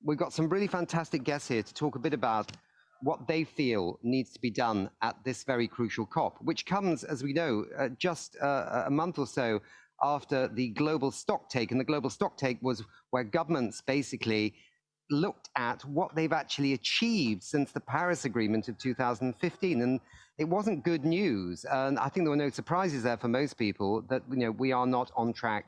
we've got some really fantastic guests here to talk a bit about what they feel needs to be done at this very crucial COP, which comes, as we know, just a month or so after the global stocktake. And the global stocktake was where governments basically looked at what they've actually achieved since the Paris Agreement of 2015. And it wasn't good news. And I think there were no surprises there for most people that, you know, we are not on track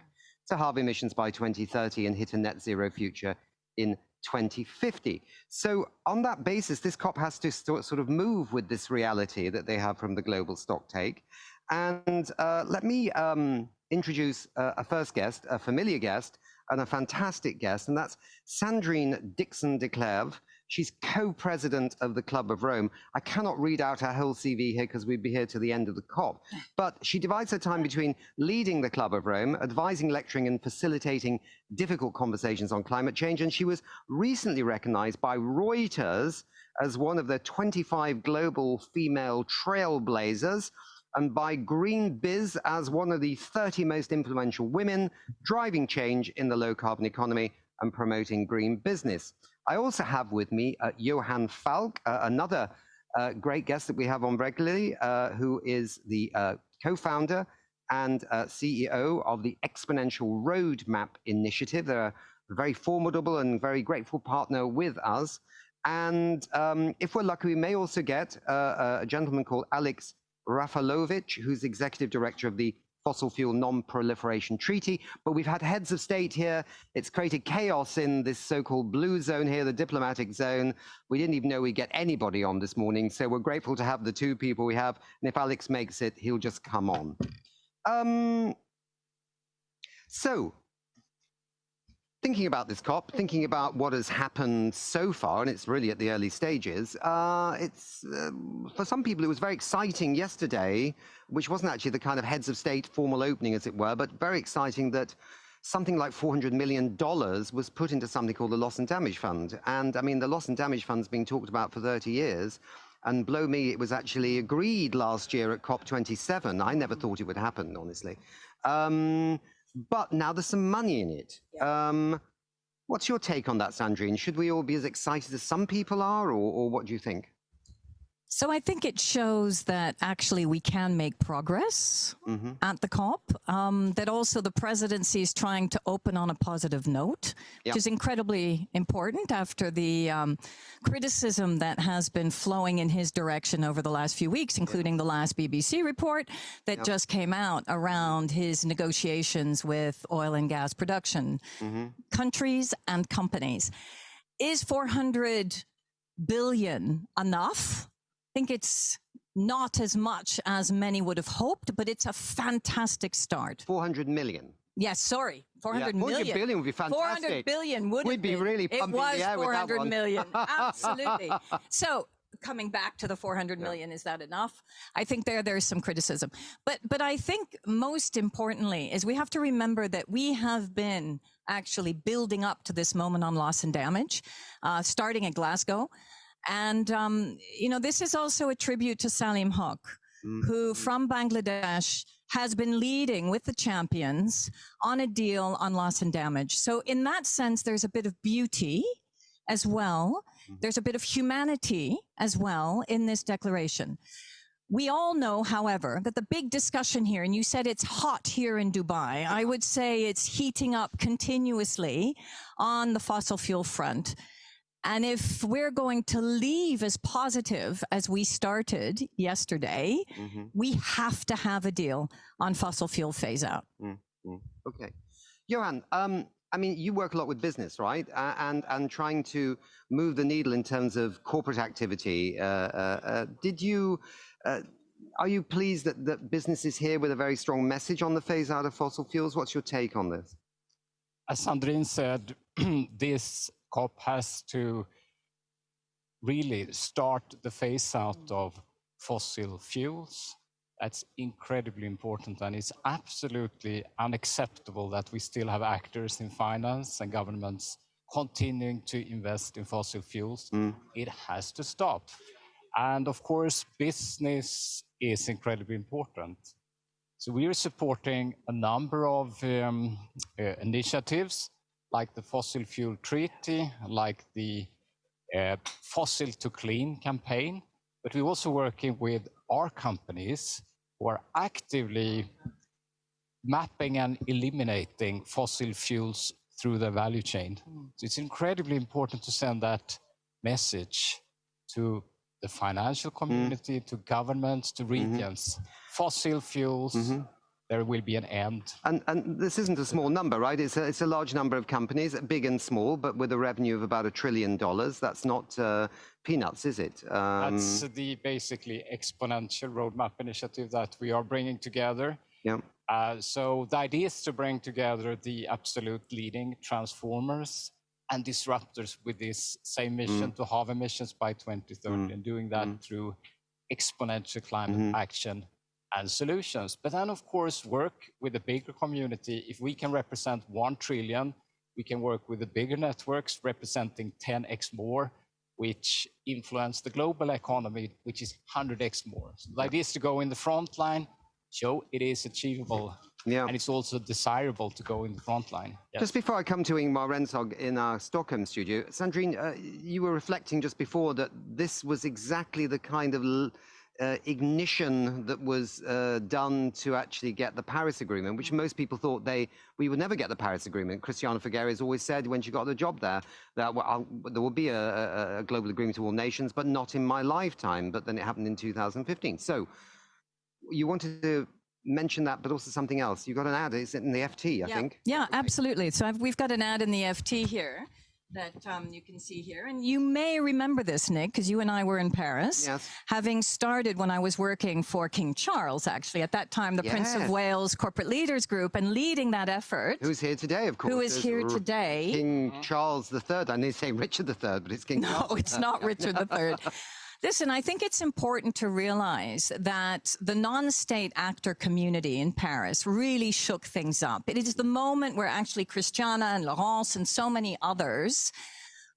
to halve emissions by 2030 and hit a net zero future in 2050. So on that basis, this COP has to sort of move with this reality that they have from the global stocktake. And let me introduce a first guest, a familiar guest, and a fantastic guest, and that's Sandrine Dixon de Clerve. She's co-president of the Club of Rome. I cannot read out her whole CV here because we'd be here to the end of the COP, but she divides her time between leading the Club of Rome, advising, lecturing, and facilitating difficult conversations on climate change. And she was recently recognized by Reuters as one of the 25 global female trailblazers, and by Green Biz as one of the 30 most influential women driving change in the low-carbon economy and promoting green business. I also have with me Johan Falk, another great guest that we have on regularly, who is the co-founder and CEO of the Exponential Roadmap Initiative. They're a very formidable and very grateful partner with us. And if we're lucky, we may also get a gentleman called Alex Rafalovich, who's executive director of the Fossil Fuel Non-Proliferation Treaty. But we've had heads of state here. It's created chaos in this so-called blue zone here, the diplomatic zone. We didn't even know we'd get anybody on this morning. So we're grateful to have the two people we have. And if Alex makes it, he'll just come on. So thinking about this COP, thinking about what has happened so far, and it's really at the early stages, for some people it was very exciting yesterday, which wasn't actually the kind of heads of state formal opening, as it were, but very exciting that something like $400 million was put into something called the Loss and Damage Fund. And I mean, the Loss and Damage Fund's been talked about for 30 years. And blow me, it was actually agreed last year at COP27. I never thought it would happen, honestly. But now there's some money in it. What's your take on that, Sandrine? Should we all be as excited as some people are, or what do you think? So I think it shows that actually we can make progress at the COP, that also the presidency is trying to open on a positive note, which is incredibly important after the criticism that has been flowing in his direction over the last few weeks, including the last BBC report that just came out around his negotiations with oil and gas production countries and companies. Is 400 billion enough? I think it's not as much as many would have hoped, but it's a fantastic start. 400 million. Yes, sorry, 400 million. 400 billion would be fantastic. 400 billion would We'd be really pumping the air with that one. It was 400 million, absolutely. So coming back to the 400 million, is that enough? I think there's some criticism. But I think most importantly is we have to remember that we have been actually building up to this moment on loss and damage, starting at Glasgow. And, you know, this is also a tribute to Salim Huq, who from Bangladesh has been leading with the champions on a deal on loss and damage. So in that sense, there's a bit of beauty as well. There's a bit of humanity as well in this declaration. We all know, however, that the big discussion here, and you said it's hot here in Dubai, I would say it's heating up continuously on the fossil fuel front. And if we're going to leave as positive as we started yesterday, we have to have a deal on fossil fuel phase out. Okay. Johan, I mean, you work a lot with business, right? And trying to move the needle in terms of corporate activity. Are you pleased that business is here with a very strong message on the phase out of fossil fuels? What's your take on this? As Sandrine said, this COP has to really start the phase out of fossil fuels. That's incredibly important, and it's absolutely unacceptable that we still have actors in finance and governments continuing to invest in fossil fuels. It has to stop. And of course, business is incredibly important. So we are supporting a number of initiatives like the Fossil Fuel Treaty, like the Fossil to Clean campaign, but we're also working with our companies who are actively mapping and eliminating fossil fuels through the value chain. So it's incredibly important to send that message to the financial community, to governments, to regions. Fossil fuels, there will be an end. And this isn't a small number, right? It's a large number of companies, big and small, but with a revenue of about $1 trillion. That's not peanuts, is it? That's the basically exponential roadmap initiative that we are bringing together. Yeah. So the idea is to bring together the absolute leading transformers and disruptors with this same mission to halve emissions by 2030, and doing that through exponential climate action and solutions. But then, of course, work with the bigger community. If we can represent 1 trillion, we can work with the bigger networks representing 10x more, which influence the global economy, which is 100x more. So the idea is to go in the front line, show it is achievable, and it's also desirable to go in the front line. Yes. Just before I come to Ingmar Rentzhog in our Stockholm studio, Sandrine, you were reflecting just before that this was exactly the kind of ignition that was done to actually get the Paris Agreement, which most people thought we would never get the Paris Agreement. Christiana Figueres has always said when she got the job there that there will be a global agreement to all nations, but not in my lifetime. But then it happened in 2015. So you wanted to mention that, but also something else. You got an ad, is it in the FT, I think? Yeah, absolutely. So we've got an ad in the FT here that you can see here. And you may remember this, Nick, because you and I were in Paris, having started when I was working for King Charles, actually, at that time, the Prince of Wales Corporate Leaders Group, and leading that effort. Who's here today, of course. Who is here today. King Charles III. I need to say Richard III, but it's King Charles. No, it's not Richard III. Listen, I think it's important to realize that the non-state actor community in Paris really shook things up. It is the moment where actually Christiana and Laurence and so many others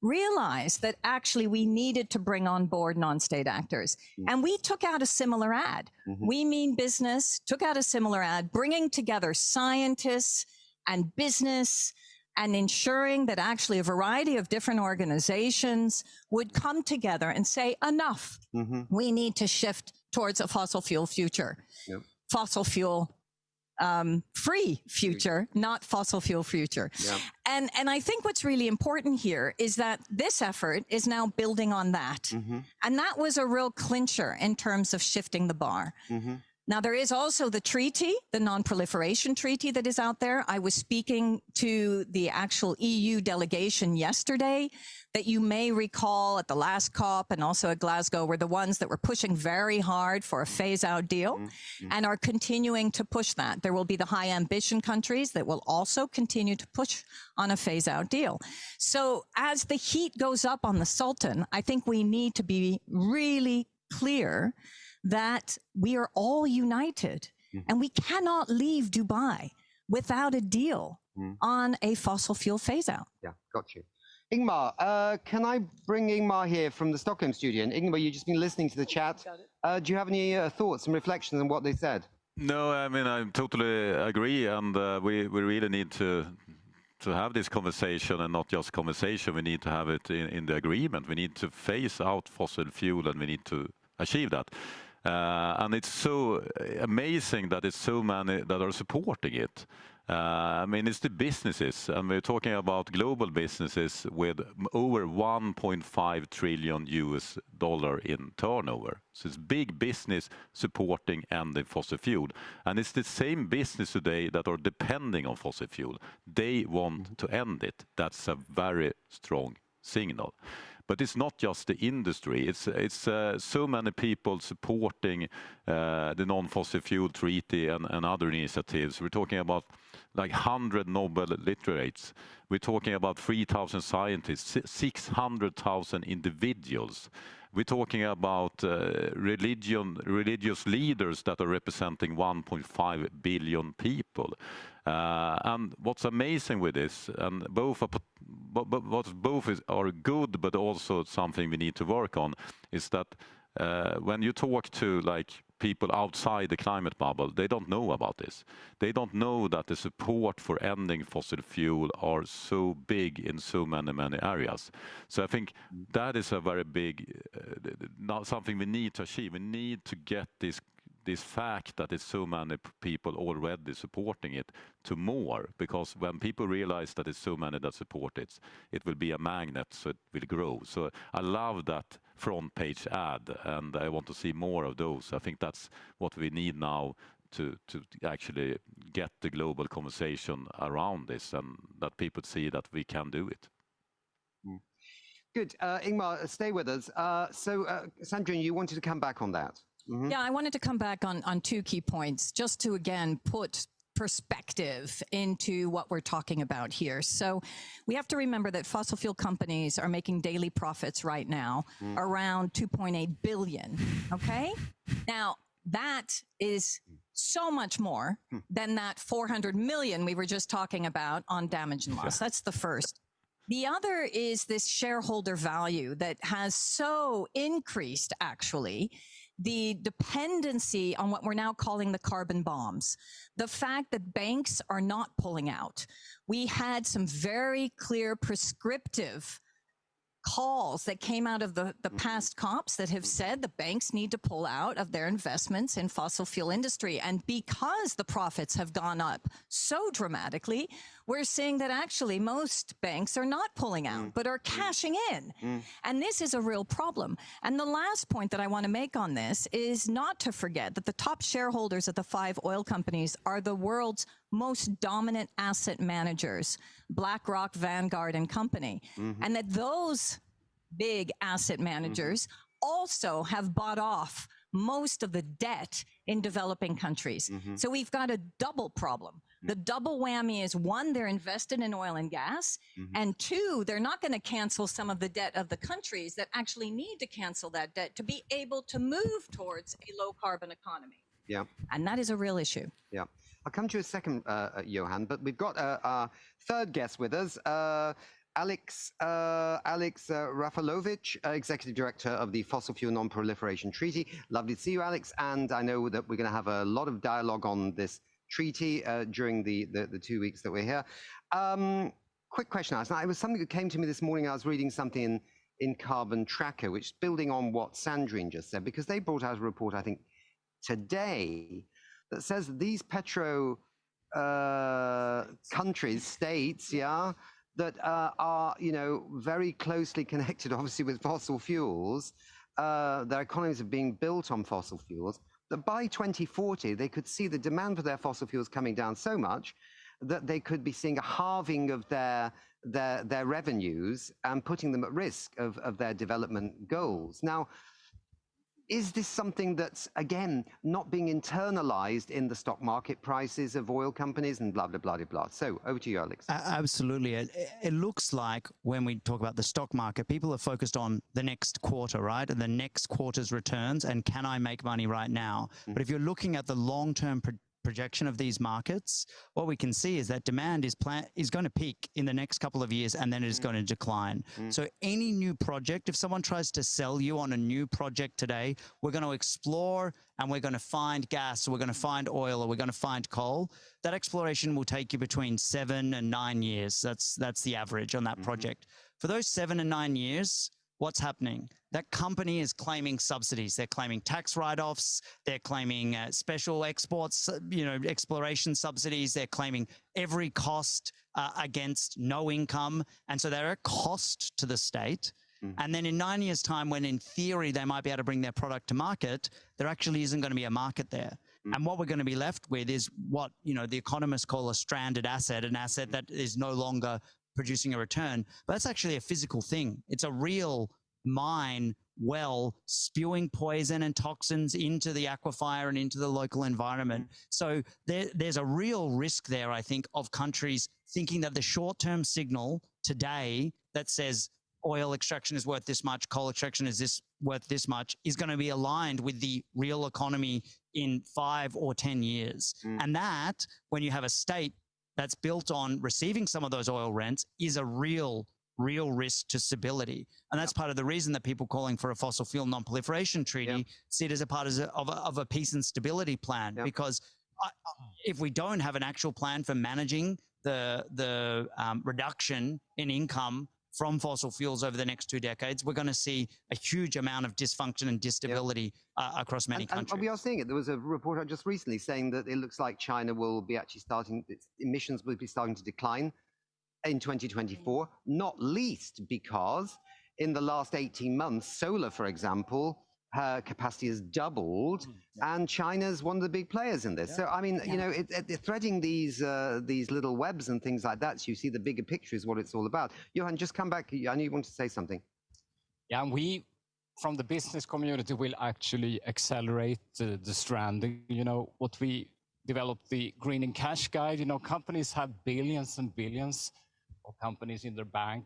realized that actually we needed to bring on board non-state actors. And we took out a similar ad. We Mean Business took out a similar ad, bringing together scientists and business and ensuring that actually a variety of different organizations would come together and say, enough, we need to shift towards a fossil fuel future. Fossil fuel free future, not fossil fuel future. And I think what's really important here is that this effort is now building on that. And that was a real clincher in terms of shifting the bar. Now, there is also the treaty, the Non-Proliferation Treaty that is out there. I was speaking to the actual EU delegation yesterday that you may recall at the last COP and also at Glasgow were the ones that were pushing very hard for a phase-out deal and are continuing to push that. There will be the high ambition countries that will also continue to push on a phase-out deal. So as the heat goes up on the Sultan, I think we need to be really clear that we are all united and we cannot leave Dubai without a deal on a fossil fuel phase out. Yeah, got you. Ingmar, can I bring Ingmar here from the Stockholm studio? And Ingmar, you've just been listening to the chat. Do you have any thoughts and reflections on what they said? No, I mean, I totally agree. And we really need to have this conversation, and not just conversation. We need to have it in the agreement. We need to phase out fossil fuel, and we need to achieve that. And it's so amazing that it's so many that are supporting it. I mean, it's the businesses, and we're talking about global businesses with over $1.5 trillion in turnover. So it's big business supporting ending fossil fuel. And it's the same business today that are depending on fossil fuel. They want to end it. That's a very strong signal. But it's not just the industry. It's so many people supporting the Non-Fossil Fuel Treaty and other initiatives. We're talking about like 100 Nobel laureates. We're talking about 3,000 scientists, 600,000 individuals. We're talking about religious leaders that are representing 1.5 billion people. And what's amazing with this, and both are good, but also something we need to work on, is that when you talk to like people outside the climate bubble, they don't know about this. They don't know that the support for ending fossil fuel are so big in so many areas. So I think that is a very big, not something we need to achieve. We need to get this fact that it's so many people already supporting it to more, because when people realize that it's so many that support it, it will be a magnet, so it will grow. So I love that front page ad, and I want to see more of those. I think that's what we need now to actually get the global conversation around this, and that people see that we can do it. Good. Ingmar, stay with us. Sandrine, you wanted to come back on that. Yeah, I wanted to come back on two key points, just to, again, put perspective into what we're talking about here. So we have to remember that fossil fuel companies are making daily profits right now around 2.8 billion, okay? Now, that is so much more than that 400 million we were just talking about on damage and loss. That's the first. The other is this shareholder value that has so increased, actually, the dependency on what we're now calling the carbon bombs, the fact that banks are not pulling out. We had some very clear prescriptive calls that came out of the past COPs that have said the banks need to pull out of their investments in fossil fuel industry. And because the profits have gone up so dramatically, we're seeing that actually most banks are not pulling out, but are cashing in. And this is a real problem. And the last point that I want to make on this is not to forget that the top shareholders of the 5 oil companies are the world's most dominant asset managers, BlackRock, Vanguard, and company. And that those big asset managers also have bought off most of the debt in developing countries. So we've got a double problem. The double whammy is, one, they're invested in oil and gas, and two, they're not going to cancel some of the debt of the countries that actually need to cancel that debt to be able to move towards a low carbon economy. Yeah. And that is a real issue. Yeah. I'll come to you a second, Johan, but we've got our third guest with us, Alex Rafalovic, Executive Director of the Fossil Fuel Non-Proliferation Treaty. Lovely to see you, Alex, and I know that we're going to have a lot of dialogue on this treaty during the 2 weeks that we're here. Quick question, Alex. Now, it was something that came to me this morning. I was reading something in Carbon Tracker, which is building on what Sandrine just said, because they brought out a report, I think, today, that says these petro countries, states, yeah, that are, you know, very closely connected, obviously, with fossil fuels. Their economies are being built on fossil fuels. That by 2040, they could see the demand for their fossil fuels coming down so much that they could be seeing a halving of their revenues and putting them at risk of their development goals. Now, is this something that's, again, not being internalized in the stock market prices of oil companies and blah, blah, blah, blah, blah? So over to you, Alex. Absolutely. It looks like when we talk about the stock market, people are focused on the next quarter, right? And the next quarter's returns and can I make money right now? But if you're looking at the long-term projection of these markets, what we can see is that demand is going to peak in the next couple of years and then it is going to decline. So any new project, if someone tries to sell you on a new project today, we're going to explore and we're going to find gas, or we're going to find oil, or we're going to find coal. That exploration will take you between 7 and 9 years. That's the average on that project. For those 7 and 9 years, what's happening? That company is claiming subsidies. They're claiming tax write-offs. They're claiming special exports, exploration subsidies. They're claiming every cost against no income. And so they're a cost to the state. And then in 9 years' time, when in theory they might be able to bring their product to market, there actually isn't going to be a market there. And what we're going to be left with is what, the economists call a stranded asset, an asset that is no longer producing a return. But that's actually a physical thing. It's a real mine well spewing poison and toxins into the aquifer and into the local environment. So there's a real risk there, I think, of countries thinking that the short-term signal today that says oil extraction is worth this much, coal extraction is worth this much, is going to be aligned with the real economy in 5 or 10 years. And that, when you have a state that's built on receiving some of those oil rents, is a real real risk to stability. And that's part of the reason that people calling for a fossil fuel non-proliferation treaty see it as a part of a peace and stability plan. Because if we don't have an actual plan for managing the reduction in income from fossil fuels over the next 2 decades, we're going to see a huge amount of dysfunction and instability across many countries. And we are seeing it. There was a report out just recently saying that it looks like China will be actually starting, its emissions will be starting to decline in 2024, not least because in the last 18 months, solar, for example, her capacity has doubled, and China's one of the big players in this. So, I mean, you know, threading these little webs and things like that, so you see the bigger picture is what it's all about. Johan, just come back. I know you want to say something. Yeah, and we, from the business community, will actually accelerate the stranding. You know, what we developed, the Green and Cash Guide, you know, companies have billions and billions of companies in their bank.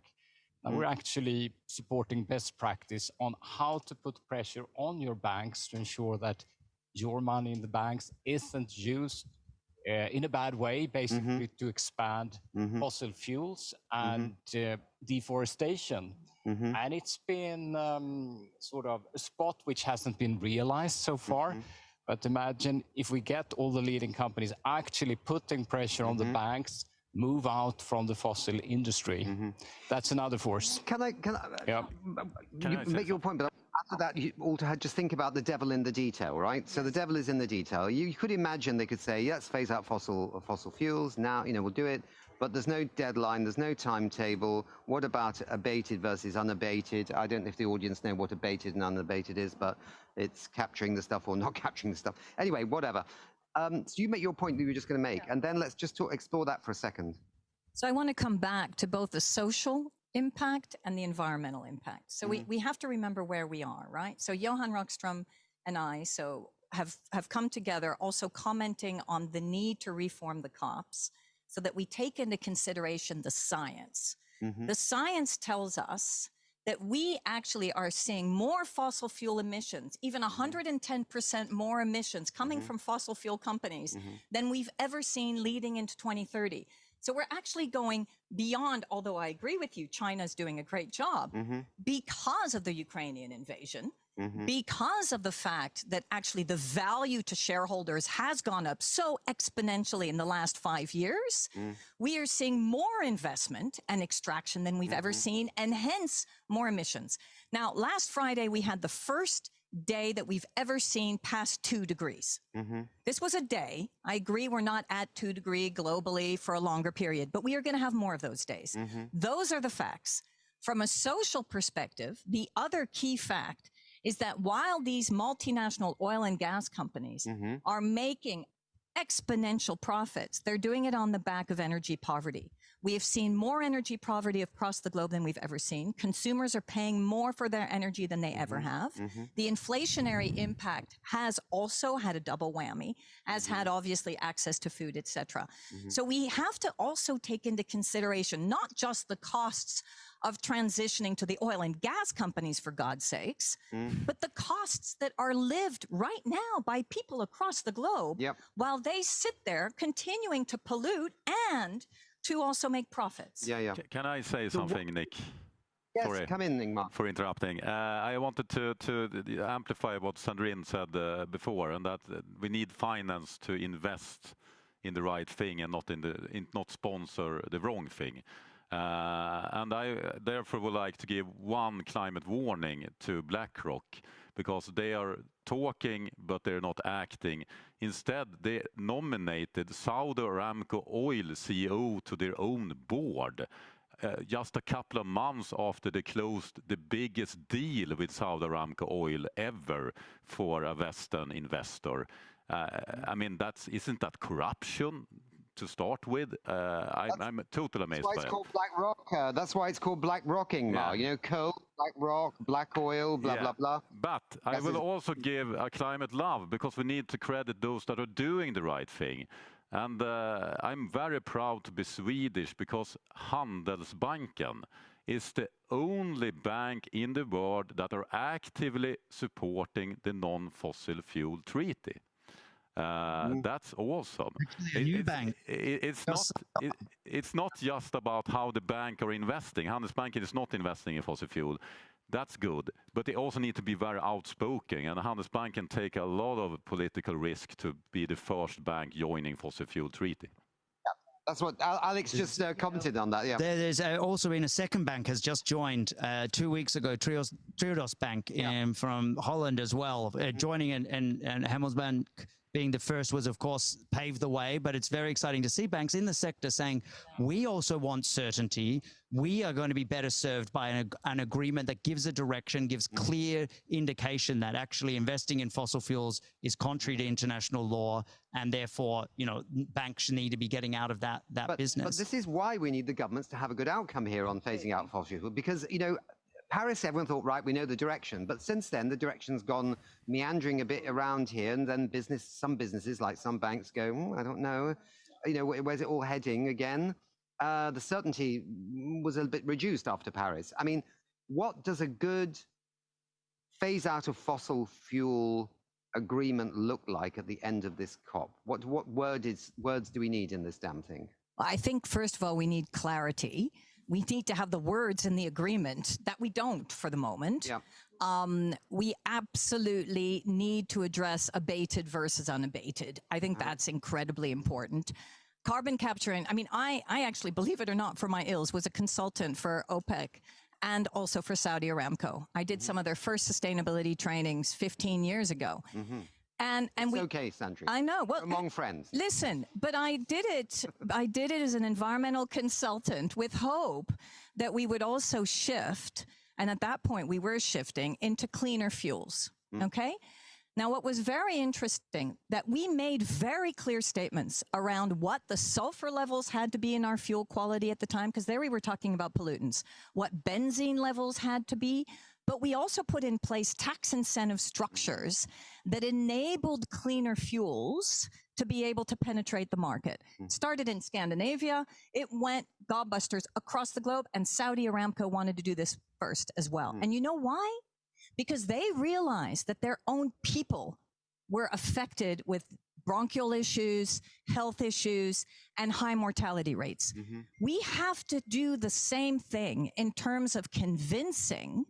And we're actually supporting best practice on how to put pressure on your banks to ensure that your money in the banks isn't used in a bad way, basically to expand fossil fuels and deforestation. And it's been sort of a spot which hasn't been realized so far. But imagine if we get all the leading companies actually putting pressure on the banks, move out from the fossil industry. That's another force. Can I make your point, but after that, you also had just think about the devil in the detail, right? So the devil is in the detail. You could imagine they could say, let's phase out fossil fuels now, you know, we'll do it, but there's no deadline, there's no timetable. What about abated versus unabated? I don't know if the audience know what abated and unabated is, but it's capturing the stuff or not capturing the stuff. Anyway, whatever. So you make your point that you were just going to make, and then let's just explore that for a second. So I want to come back to both the social impact and the environmental impact. So we have to remember where we are, right? So Johan Rockström and I have come together also commenting on the need to reform the COPs so that we take into consideration the science. The science tells us that we actually are seeing more fossil fuel emissions, even 110% more emissions coming from fossil fuel companies than we've ever seen leading into 2030. So we're actually going beyond, although I agree with you, China's doing a great job because of the Ukrainian invasion, because of the fact that actually the value to shareholders has gone up so exponentially in the last 5 years. We are seeing more investment and extraction than we've ever seen, and hence more emissions. Now, last Friday, we had the first day that we've ever seen past 2 degrees. This was a day. I agree we're not at 2 degrees globally for a longer period, but we are going to have more of those days. Those are the facts. From a social perspective, the other key fact is that while these multinational oil and gas companies are making exponential profits, they're doing it on the back of energy poverty. We have seen more energy poverty across the globe than we've ever seen. Consumers are paying more for their energy than they ever have. The inflationary impact has also had a double whammy, as had obviously access to food, etc. So we have to also take into consideration not just the costs of transitioning to the oil and gas companies, for God's sakes, but the costs that are lived right now by people across the globe while they sit there continuing to pollute and to also make profits. Can I say something, Nick? Yes, Sorry, come in, Ingmar. For interrupting. I wanted to amplify what Sandrine said before, and that we need finance to invest in the right thing and not sponsor the wrong thing. And I therefore would like to give one climate warning to BlackRock, because they are talking but they're not acting. Instead, they nominated Saudi Aramco Oil CEO to their own board just a couple of months after they closed the biggest deal with Saudi Aramco Oil ever for a Western investor. I mean, isn't that corruption? To start with, I'm totally amazed by it. That's why it's called BlackRock. That's why it's called BlackRocking now. You know, coal, BlackRock, Black Oil, blah, blah, blah. But I will also give a climate love, because we need to credit those that are doing the right thing. And I'm very proud to be Swedish, because Handelsbanken is the only bank in the world that are actively supporting the non-fossil fuel treaty. That's awesome. Actually, a new bank. It's not just about how the bank are investing. Handelsbanken is not investing in fossil fuel. That's good, but they also need to be very outspoken, and Handelsbanken take a lot of political risk to be the first bank joining fossil fuel treaty. That's what Alex just commented on that. Yeah. There's also been a second bank has just joined 2 weeks ago, Triodos Bank from Holland as well, joining, and Handelsbank being the first was, of course, paved the way. But it's very exciting to see banks in the sector saying, we also want certainty. We are going to be better served by an agreement that gives a direction, gives clear indication that actually investing in fossil fuels is contrary to international law, and therefore, banks need to be getting out of that business. But this is why we need the governments to have a good outcome here on phasing out fossil fuels, because Paris, everyone thought, right, we know the direction. But since then, the direction's gone meandering a bit around here. And then some businesses, like some banks, go, I don't know, where's it all heading again? The certainty was a bit reduced after Paris. I mean, what does a good phase out of fossil fuel agreement look like at the end of this COP? What words do we need in this damn thing? I think, first of all, we need clarity. We need to have the words in the agreement that we don't for the moment. Yeah. We absolutely need to address abated versus unabated. I think that's incredibly important. Carbon capturing, I actually, believe it or not, for my ills, was a consultant for OPEC and also for Saudi Aramco. I did some of their first sustainability trainings 15 years ago. And it's okay, Sandri. I know. Well, among friends. Listen, but I did it as an environmental consultant with hope that we would also shift. And at that point, we were shifting into cleaner fuels. Okay. Now, what was very interesting, that we made very clear statements around what the sulfur levels had to be in our fuel quality at the time, because there we were talking about pollutants, what benzene levels had to be. But we also put in place tax incentive structures that enabled cleaner fuels to be able to penetrate the market. It started in Scandinavia. It went gobusters across the globe, and Saudi Aramco wanted to do this first as well. And you know why? Because they realized that their own people were affected with bronchial issues, health issues, and high mortality rates. We have to do the same thing in terms of convincing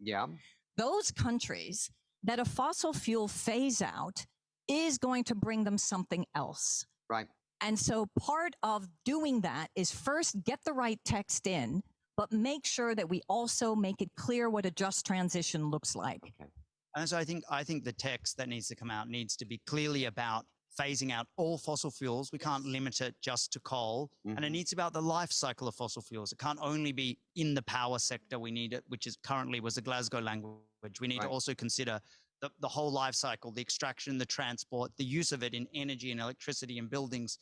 those countries that a fossil fuel phase out is going to bring them something else. Right. And so part of doing that is first get the right text in, but make sure that we also make it clear what a just transition looks like. Okay. And so I think the text that needs to come out needs to be clearly about phasing out all fossil fuels. We can't limit it just to coal. And it needs to be about the life cycle of fossil fuels. It can't only be in the power sector. We need it, which is currently was the Glasgow language. We need to also consider the whole life cycle, the extraction, the transport, the use of it in energy and electricity in buildings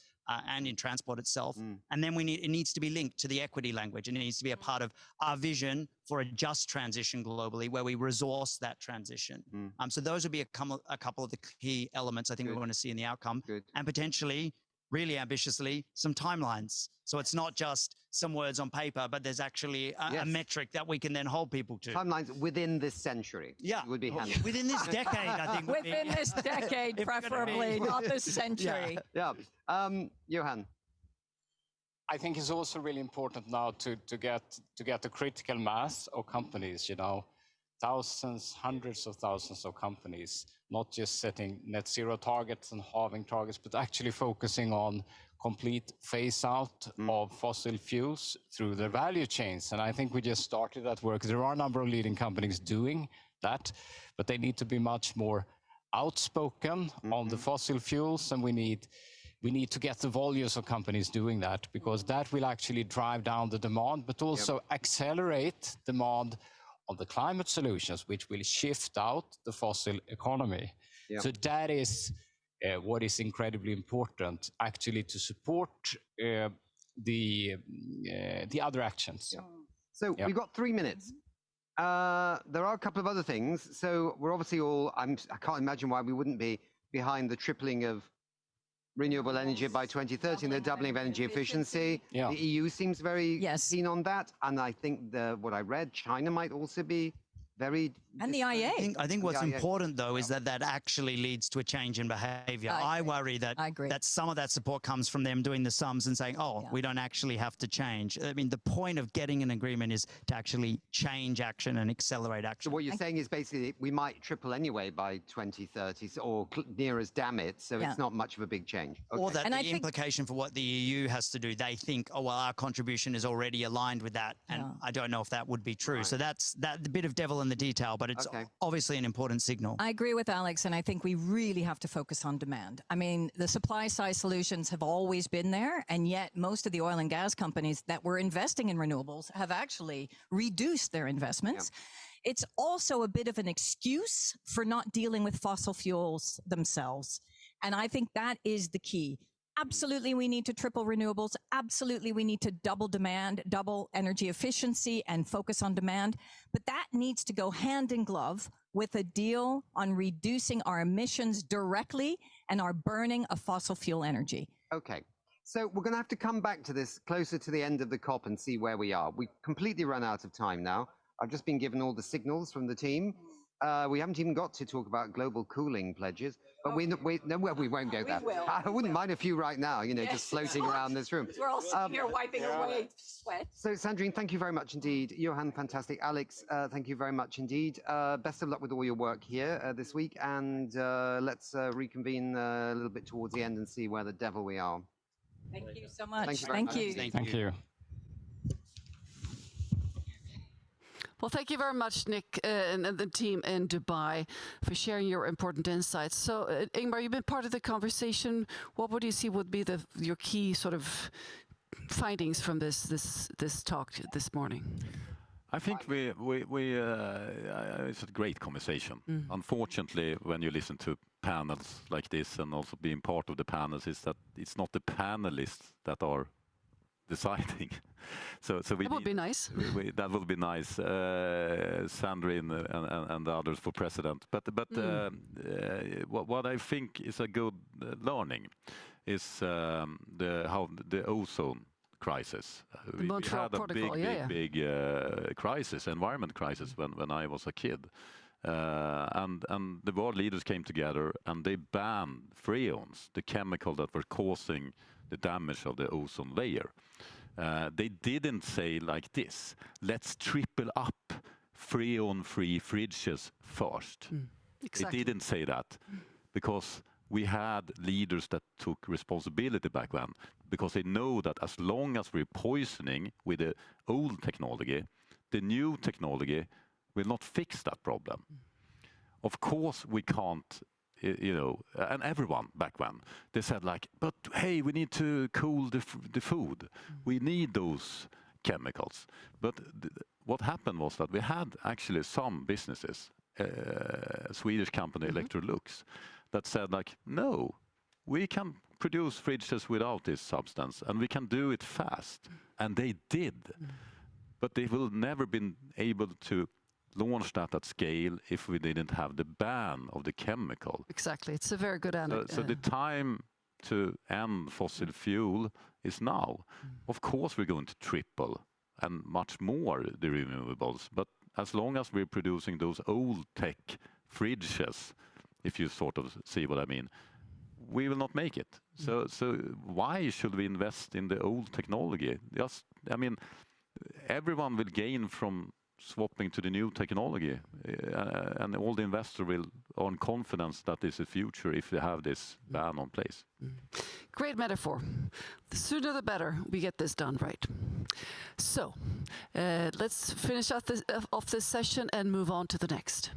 and in transport itself. And then it needs to be linked to the equity language, and it needs to be a part of our vision for a just transition globally, where we resource that transition. So those would be a couple of the key elements I think we want to see in the outcome, and potentially, really ambitiously, some timelines. So it's not just some words on paper, but there's actually a metric that we can then hold people to. Timelines within this century. Yeah. Would be handy. Within this decade, I think. Within this decade, preferably, not this century. Yeah. Johan. I think it's also really important now to get a critical mass of companies, thousands, hundreds of thousands of companies, not just setting net zero targets and halving targets, but actually focusing on complete phase out of fossil fuels through their value chains. And I think we just started that work. There are a number of leading companies doing that, but they need to be much more outspoken on the fossil fuels, and we need to get the volumes of companies doing that, because that will actually drive down the demand, but also accelerate demand on the climate solutions, which will shift out the fossil economy. So that is what is incredibly important, actually, to support the other actions. So we've got 3 minutes. There are a couple of other things. So we're obviously I can't imagine why we wouldn't be behind the tripling of renewable energy by 2030 and the doubling of energy efficiency. The EU seems very keen on that. And I think what I read, China might also be very... And the IA. I think what's Yeah. important, though, is that actually leads to a change in behavior. I worry that some of that support comes from them doing the sums and saying, we don't actually have to change. I mean, the point of getting an agreement is to actually change action and accelerate action. So what you're saying is basically we might triple anyway by 2030 or near as damn it, so it's not much of a big change. Okay. Or that the implication for what the EU has to do, they think, our contribution is already aligned with that. And I don't know if that would be true. Right. So that's the bit of devil in the detail, but it's obviously an important signal. I agree with Alex, and I think we really have to focus on demand. I mean, the supply side solutions have always been there, and yet most of the oil and gas companies that were investing in renewables have actually reduced their investments. Yeah. It's also a bit of an excuse for not dealing with fossil fuels themselves. And I think that is the key. Absolutely, we need to triple renewables. Absolutely, we need to double demand, double energy efficiency and focus on demand. But that needs to go hand in glove with a deal on reducing our emissions directly and our burning of fossil fuel energy. Okay. So we're going to have to come back to this closer to the end of the COP and see where we are. We've completely run out of time now. I've just been given all the signals from the team. We haven't even got to talk about global cooling pledges, but we won't go there. I wouldn't mind a few right now, just floating around this room. We're all sitting here wiping away sweat. So Sandrine, thank you very much indeed. Johan, fantastic. Alex, thank you very much indeed. Best of luck with all your work here this week, and let's reconvene a little bit towards the end and see where the devil we are. Thank you so much. Thank you. Thank you. Well, thank you very much, Nick, and the team in Dubai for sharing your important insights. So, Ingmar, you've been part of the conversation. What would you see would be your key sort of findings from this talk this morning? I think it's a great conversation. Unfortunately, when you listen to panels like this and also being part of the panels, is that it's not the panelists that are deciding. So that would be nice. That would be nice, Sandrine and the others for president. But what I think is a good learning is how the ozone crisis. We had a big crisis, environment crisis when I was a kid. And the world leaders came together and they banned freons, the chemical that were causing the damage of the ozone layer. They didn't say like this, let's triple up freon-free fridges first. Exactly. They didn't say that because we had leaders that took responsibility back then, because they know that as long as we're poisoning with the old technology, the new technology will not fix that problem. Of course, we can't, and everyone back then, they said like, but hey, we need to cool the food. We need those chemicals. But what happened was that we had actually some businesses, Swedish company Electrolux, that said like, no, we can produce fridges without this substance and we can do it fast. And they did. But they will never been able to launch that at scale if we didn't have the ban of the chemical. Exactly. It's a very good analogy. So the time to end fossil fuel is now. Of course, we're going to triple and much more the renewables. But as long as we're producing those old tech fridges, if you sort of see what I mean, we will not make it. So why should we invest in the old technology? Everyone will gain from swapping to the new technology, and all the investors will earn confidence that is the future if they have this ban on place. Great metaphor. The sooner the better we get this done right. So let's finish off this session and move on to the next.